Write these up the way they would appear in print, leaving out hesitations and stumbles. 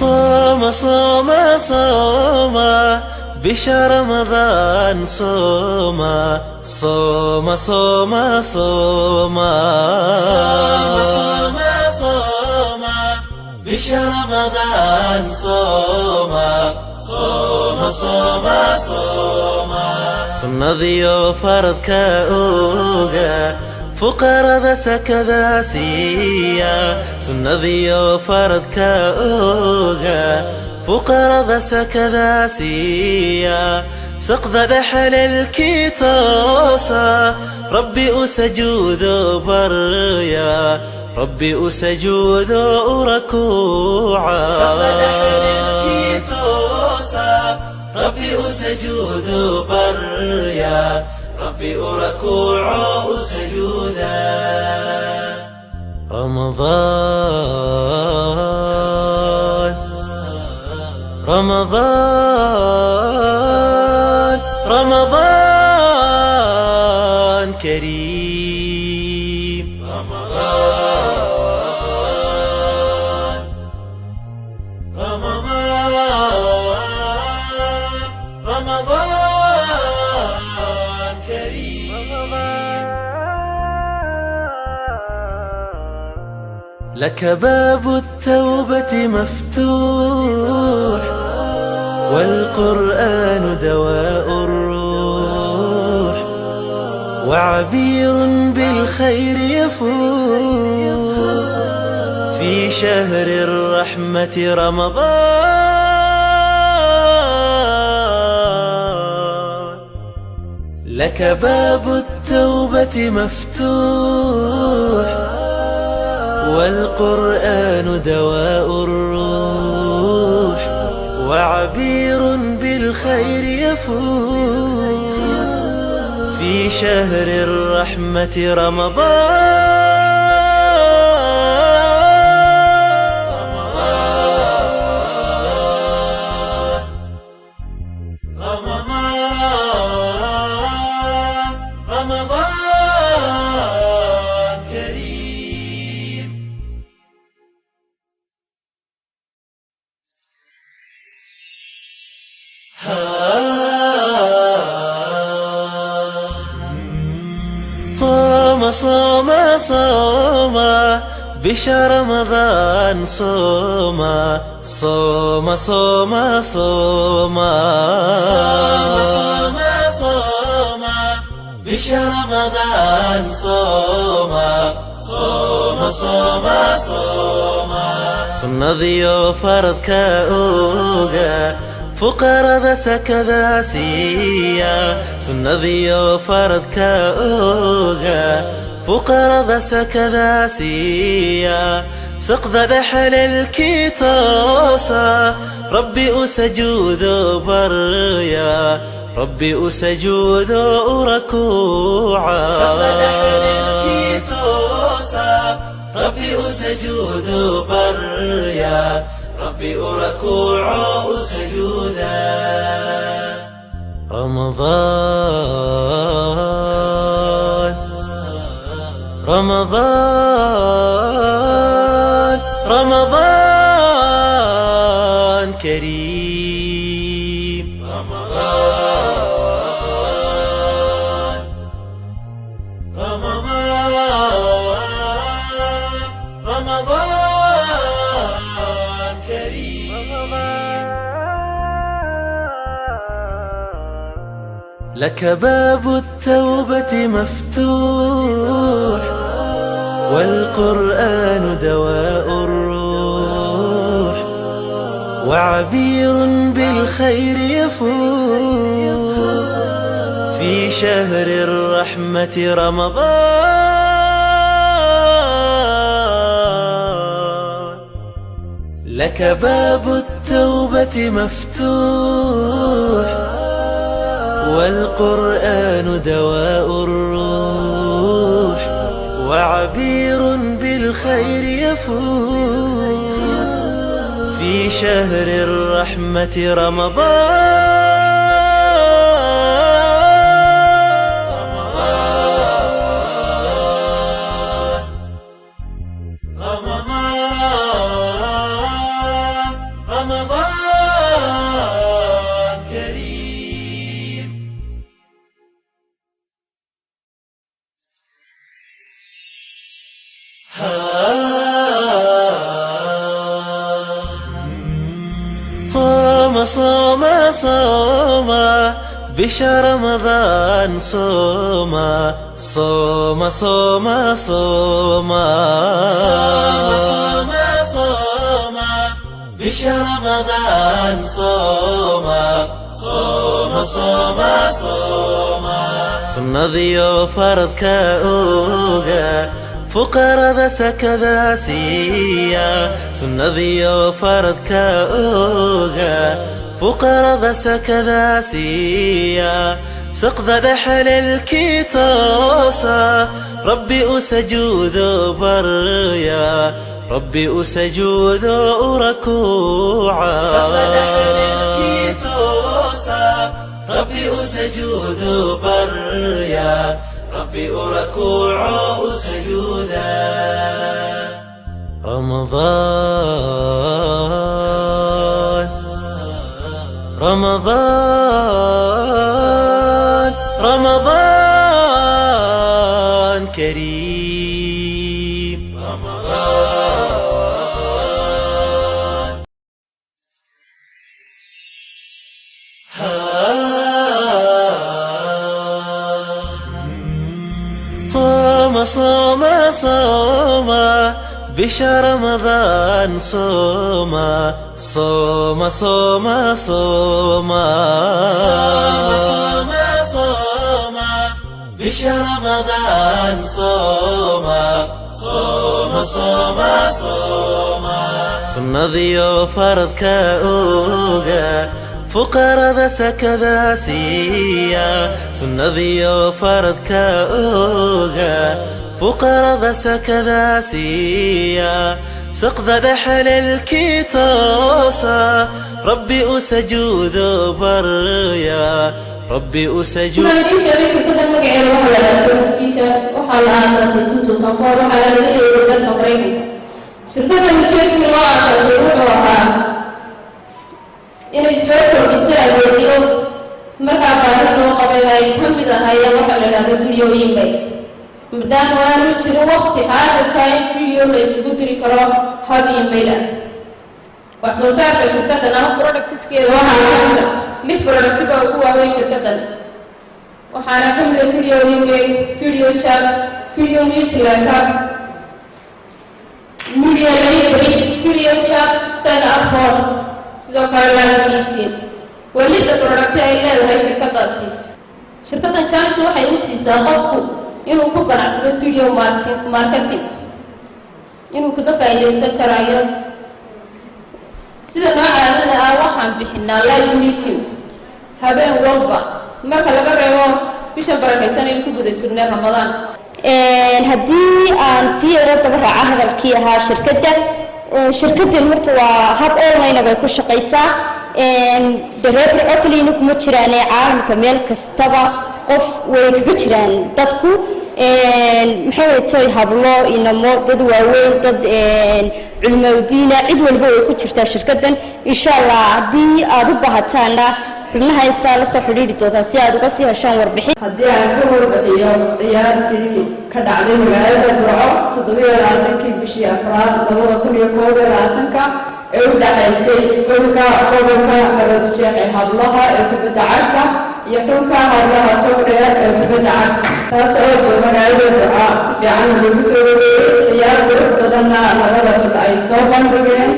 صوم صوم صوم بشهر رمضان صوم صوم صوم صوم صوم صوم بشهر رمضان صوم صوم صوم صوم سنذيو فرض كأوغا فقرا سكذا سيا سنذيو فرض كأوغا فقرا سكذا سيا سقط دحل الكيتوسا ربي أسجود بريا ربي أسجود ركوعا ربي أسجود بريا ربي أركوع سجودا رمضان رمضان رمضان كريم رمضان رمضان رمضان كريم لك باب التوبة مفتوح والقرآن دواء الروح وعبير بالخير يفوح في شهر الرحمة رمضان لك باب التوبة مفتوح والقرآن دواء الروح وعبير بالخير يفوح في شهر الرحمة رمضان رمضان كريم صوم صوم صوم بشهر رمضان صوم صوم صوم صوم صوم صوم بشهر رمضان صوم صوم صوم صوم سنذيو فرض كأوغا فقرا سكذا سيا سنذيو فرض كأوغا فقرا سكذا سيا سقط دحل الكيتوسا ربي أسجود بريا ربي أسجود ركوعا ربي أسجود بريا ربي أركوع سجودا رمضان رمضان رمضان كريم رمضان رمضان رمضان كريم لك باب التوبة مفتوح والقرآن دواء الروح وعبير بالخير يفوح في شهر الرحمة رمضان لك باب التوبة مفتوح والقرآن دواء الروح وعبير بالخير يفوح في شهر الرحمة رمضان رمضان رمضان كريم. صام صام صام بشهر رمضان صوم صوم صوم صوم صوم صوم بشهر رمضان صوم صوم صوم صوم سنذيو فرض كأوغا فقراء ذا سكذا سيا سنذيو فرض كأوغا فقراء ذا سكذا سيا سقذ دحل الكيتوسا ربي أسجود بريا ربي أسجود ركوعا سقذ دحل الكيتوسا ربي أسجود بريا ربي ركوع سجودا. رمضان رمضان رمضان كريم. رمضان صام صام صام بشهر رمضان صوم صوم صوم صوم صوم صوم بشهر رمضان صوم صوم صوم صوم سنذيو فرض كأوغا فقراء ذا سكذا سيا سنذيو فرض كأوغا فقراء ذا سكذا سيا سقذ دحل الكيتوسا ربي أسجود بريا ربي أسجود. inay soo kordhiso adeegyo markaa baahi loo qabay ay ka mid ahayeen waxa la yidhahdo videoyin bay maadaama aanu jirin waqti xaadirka in video la isugu diri karo hal email ah. wax soo saarka shirkaddan ama productskeeda waxaa ka mid ah 6 product baa ugu waaweyn shirkaddan waxaana ka mid ah video email, video chat, video newsletter, media library, video chat, sign up forms sidoo kale live meeting. walida products ay leedahay shirkaddaasi. shirkaddan challenge waxay u siisaa qofku inuu ku ganacsado video marketing inuu kaga faa'iideysan karayo. sida noocaadana ah waxaan bixinaa live meeting habeen walba marka laga reebo bisha barakaysan ee ku guda jirnay Ramadaan. haddii aan sii yaro daba raaca hadalkii ahaa shirkaddan horta waa hab online ay ku shaqeysaa. dareer cokliina kuma jiraan caalamka meel kastaba qof way kaga jiraan dadku maxay tahay hablo inamo dad waaweyn dad cilmowdiina cid walba way ku jirtaa shirkaddan. insha Allah haddii aad u baahataana xubnaha insa la soo xiriiri doontaa si aad uga sii heshaan warbixin. haddii aan ka warbixiyo ciyaartii ka dhacday magaalada Burco 27 bishii Afraad 2021 ee u dhaxaysay xulka gobolka Maroodijeex ee hablaha ee kubadda cagta iyo xulka hablaha Togdheer ee kubadda cagta taas oo magaalada Burco si fiican loogu soo dhaweeyay. ciyaar qurux badanna labada xul ay soo bandhigeen.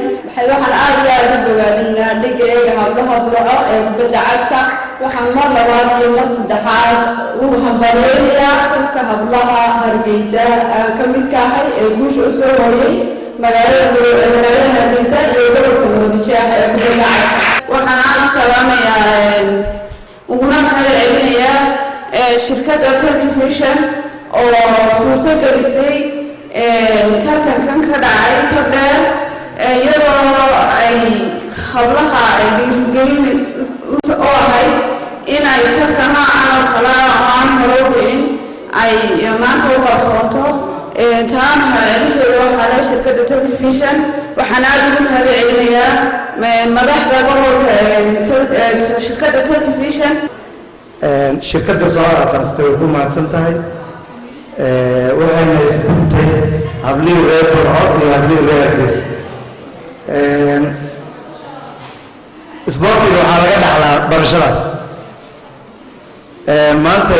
waxaan aad iyo aad u bogaadinaa dhigeega hablaha Burco ee kubadda cagta. waxaan mar labaad iyo mar saddexaad u hambalyeeyaa xulka hablaha Hargeysa ka midka ahay ee guusha u soo hooyay magaalada Hargeysa iyo gobolka Maroodijeex ee kubadda cagta. waxaan aad u salaamayaa uguna mahadcelinayaa shirkadda Television oo suurtagelisay tartankan ka dhacay Togdheer iyadoo ay hablaha ay dhiirigelin u ahay in ay tartama aan kala aan horowin ay maanta u qabsoonto. taana inteeda waxaa la shirkadda Television waxaan aad ugu mahadcelinayaa madaxda gobolka shirkadda Turkey Vision shirkadda soo aasaastay way ku mahadsan tahay waxayna isbuntay hablihii reer Burco iyo hablihii reer Hargeysa isboortiga waxaa laga dhaxlaa barashadaas maanta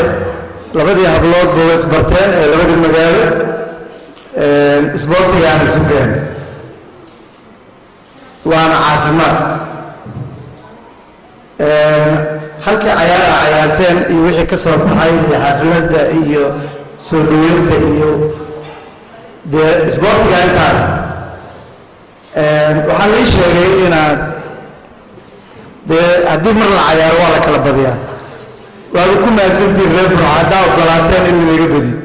labadii hablood buu isbarteen ee labadii magaalo isboortigaana isu keenay waana caafimaad halkii cayaara cayaarteen iyo wixii ka soo baxay iyo xafladda iyo soo dhaweynta iyo dee isboortiga intaan waxaa lii sheegay inaad dee haddii mar la cayaaro waa la kala badiyaa waaba ku mahadsantiin reer Burco haddaa ogolaateen in laga badiyo